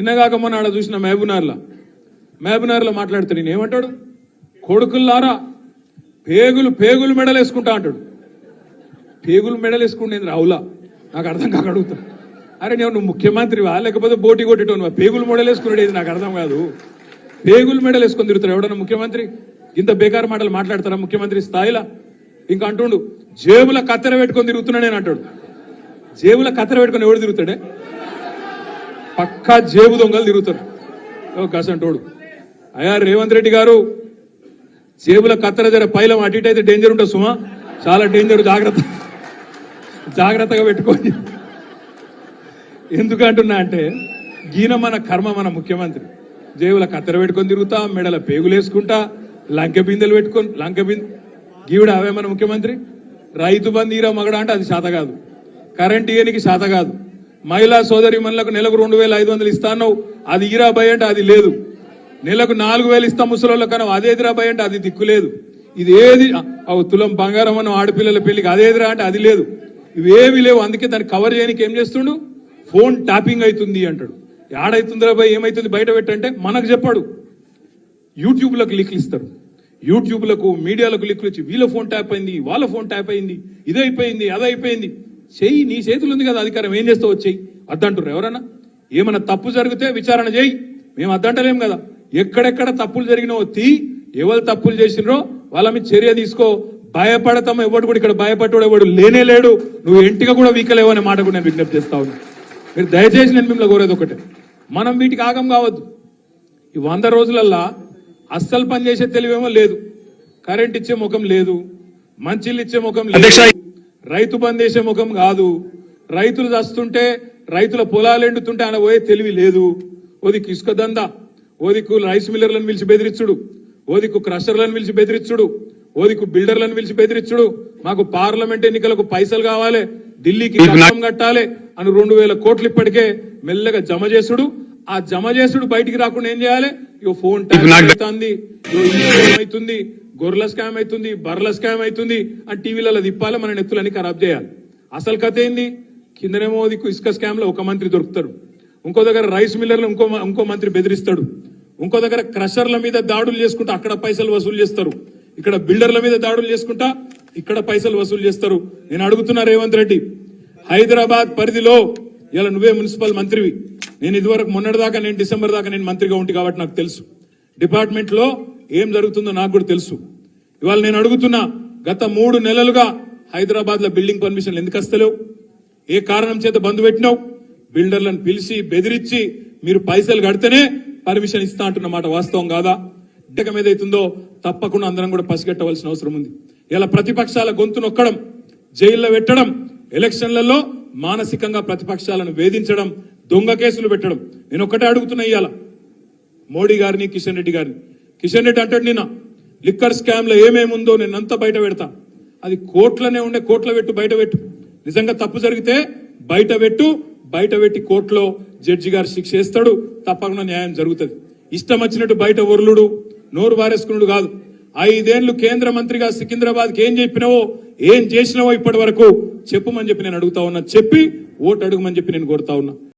నిన్నగాక మొన్న ఆడ చూసిన మహబూబ్నగర్లో మాట్లాడుతాడు. నేను ఏమంటాడు, కొడుకుల్లారా పేగులు మెడలు వేసుకుంటా అంటాడు. పేగులు మెడలు వేసుకుంటేంది రావులా, నాకు అర్థం కాక అడుగుతాను. అరే నువ్వు ముఖ్యమంత్రివా లేకపోతే బోటి కొట్టేటోనువా? పేగులు మెడలు వేసుకునేది నాకు అర్థం కాదు. పేగులు మెడలు వేసుకొని తిరుగుతాడు ఎవడన్నా ముఖ్యమంత్రి? ఇంత బేకారు మాటలు మాట్లాడతారా ముఖ్యమంత్రి స్థాయిలో? ఇంకా అంటుండు జేబుల కత్తెర పెట్టుకొని తిరుగుతున్నా నేను అంటాడు. జేబుల కత్తెర పెట్టుకొని ఎవడు తిరుగుతాడే? పక్కా జేబు దొంగలు తిరుగుతారు కసంటోడు. అయ్యా రేవంత్ రెడ్డి గారు, జేబుల కత్తెర జర పైలం అటు ఇటు అయితే డేంజర్ ఉంటుంది సుమా, చాలా డేంజర్. జాగ్రత్తగా పెట్టుకోండి. ఎందుకంటున్నా అంటే గీన మన కర్మ. మన ముఖ్యమంత్రి జేబుల కత్తెర పెట్టుకొని తిరుగుతా, మెడల పేగులు వేసుకుంటా, లంకె బిందెలు పెట్టుకొని గీవుడు అవే మన ముఖ్యమంత్రి. రైతు బంధు ఈరా మగడ అంటే అది శాత కాదు, కరెంట్ ఇయనికి శాత కాదు, మహిళా సోదరి మనులకు నెలకు 2500 ఇస్తాను అది ఈరా భయ అంటే అది లేదు, నెలకు 4000 ఇస్తాం ముసలోళ్ళ కన్నా అదేదిరా భయ అంటే అది దిక్కులేదు, ఇది ఏది తులం బంగారం అన్న ఆడపిల్లల పెళ్లికి అదేదిరా అంటే అది లేదు, ఇవేవి లేవు. అందుకే దాన్ని కవర్ చేయడానికి ఏం చేస్తుండు, ఫోన్ ట్యాపింగ్ అవుతుంది అంటాడు. ఏడైతుందిరా భయ ఏమైతుంది బయట పెట్టంటే మనకు చెప్పాడు. యూట్యూబ్లకు లింక్లు ఇస్తారు, యూట్యూబ్లకు మీడియాలకు లింకులు ఇచ్చి వీళ్ళ ఫోన్ ట్యాప్ అయింది, వాళ్ళ ఫోన్ ట్యాప్ అయింది, ఇదైపోయింది అదైపోయింది. చెయ్యి, నీ చేతులు ఉంది కదా అధికారం, ఏం చేస్తావు వచ్చేయి అద్దంటారు ఎవరన్నా? ఏమన్నా తప్పు జరిగితే విచారణ చేయి, మేము అద్దంటలేం కదా. ఎక్కడెక్కడ తప్పులు జరిగినావో ఎవరు తప్పులు చేసినరో వాళ్ళ మీద చర్య తీసుకో. భయపడతాం ఎవడు కూడా, ఇక్కడ భయపడ్డాడు ఎవడు లేనే లేడు. నువ్వు ఎంటిగా కూడా వీకలేవు అనే మాట కూడా నేను విజ్ఞప్తి చేస్తా ఉన్నా. మీరు దయచేసి నేను మిమ్మల్ని కోరేది ఒకటే, మనం వీటికి ఆగం కావద్దు. ఈ 100 రోజులల్లా అస్సలు పనిచేసే తెలివేమో లేదు, కరెంట్ ఇచ్చే ముఖం లేదు, మంచిళ్ళు ఇచ్చే ముఖం లేదు, రైతు బంద్ చేసే ముఖం కాదు, రైతులు చస్తుంటే రైతుల పొలాలు ఎండుతుంటే ఆయన పోయే తెలివి లేదు. ఓదికు ఇసుక దందా, ఓదికు రైస్ మిల్లర్లను పిలిచి బెదిరించుడు, ఓదికు క్రషర్లను పిలిచి బెదిరించుడు, ఓదికు బిల్డర్లను పిలిచి బెదిరించుడు, మాకు పార్లమెంట్ ఎన్నికలకు పైసలు కావాలి, ఢిల్లీకి కట్టం కట్టాలి అని 2000 కోట్లు ఇప్పటికే మెల్లగా జమ చేసుడు. ఆ జమ చేసుడు బయటికి రాకుండా ఏం చేయాలి? ఇగో ఫోన్ ట్యాప్ అవుతుంది, అవుతుంది, గొర్రెల స్కామ్ అవుతుంది, బర్రెల స్కామ్ అవుతుంది అని టీవీలలో తిప్పాలి, మన నెత్తులన్నీ ఖరాబ్ చేయాలి. అసలు కథ ఏంది? కిందనేమో ఇసుక స్కామ్ లో ఒక మంత్రి దొరుకుతాడు, ఇంకో దగ్గర రైస్ మిల్లర్లు ఇంకో మంత్రి బెదిరిస్తాడు, ఇంకో దగ్గర క్రషర్ల మీద దాడులు చేసుకుంటా అక్కడ పైసలు వసూలు చేస్తారు, ఇక్కడ బిల్డర్ల మీద దాడులు చేసుకుంటా ఇక్కడ పైసలు వసూలు చేస్తారు. నేను అడుగుతున్నా రేవంత్ రెడ్డి, హైదరాబాద్ పరిధిలో ఇలా నువ్వే మున్సిపల్ మంత్రివి, నేను ఇదివరకు మొన్నటిదాకా నేను డిసెంబర్ దాకా నేను మంత్రిగా ఉంటి కాబట్టి నాకు తెలుసు డిపార్ట్మెంట్ లో ఏం జరుగుతుందో నాకు కూడా తెలుసు. ఇవాళ నేను అడుగుతున్నా, గత 3 నెలలుగా హైదరాబాద్ లో బిల్డింగ్ పర్మిషన్లు ఎందుకు వస్తలేవు? ఏ కారణం చేత బంద్ పెట్టినావు? బిల్డర్లను పిలిచి బెదిరించి మీరు పైసలు కడితేనే పర్మిషన్ ఇస్తా అంటున్న మాట వాస్తవం కాదా? ఇట్టకం ఏదైతుందో తప్పకుండా అందరం కూడా పసిగట్టవలసిన అవసరం ఉంది. ఇలా ప్రతిపక్షాల గొంతు నొక్కడం, జైల్లో పెట్టడం, ఎలక్షన్లలో మానసికంగా ప్రతిపక్షాలను వేధించడం, దొంగ కేసులు పెట్టడం. నేను ఒక్కటే అడుగుతున్నా ఇవాళ మోడీ గారిని, కిషన్ రెడ్డి గారిని. కిషన్ రెడ్డి అంటాడు నిన్న లిక్కర్ స్కామ్ లో ఏమేముందో నేనంతా బయట పెడతా. అది కోర్టులోనే ఉండే, కోర్టులో పెట్టు, బయట పెట్టు. నిజంగా తప్పు జరిగితే బయట పెట్టి కోర్టులో జడ్జి గారు శిక్ష వేస్తాడు, తప్పకుండా న్యాయం జరుగుతుంది. ఇష్టం వచ్చినట్టు బయట ఒర్లుడు, నోరు వారేసుకున్నాడు కాదు. 5 ఏళ్లు కేంద్ర మంత్రిగా సికింద్రాబాద్కి ఏం చెప్పినావో, ఏం చేసినావో ఇప్పటి వరకు చెప్పుమని చెప్పి నేను అడుగుతా ఉన్నా, చెప్పి ఓటు అడుగుమని చెప్పి నేను కోరుతా ఉన్నా.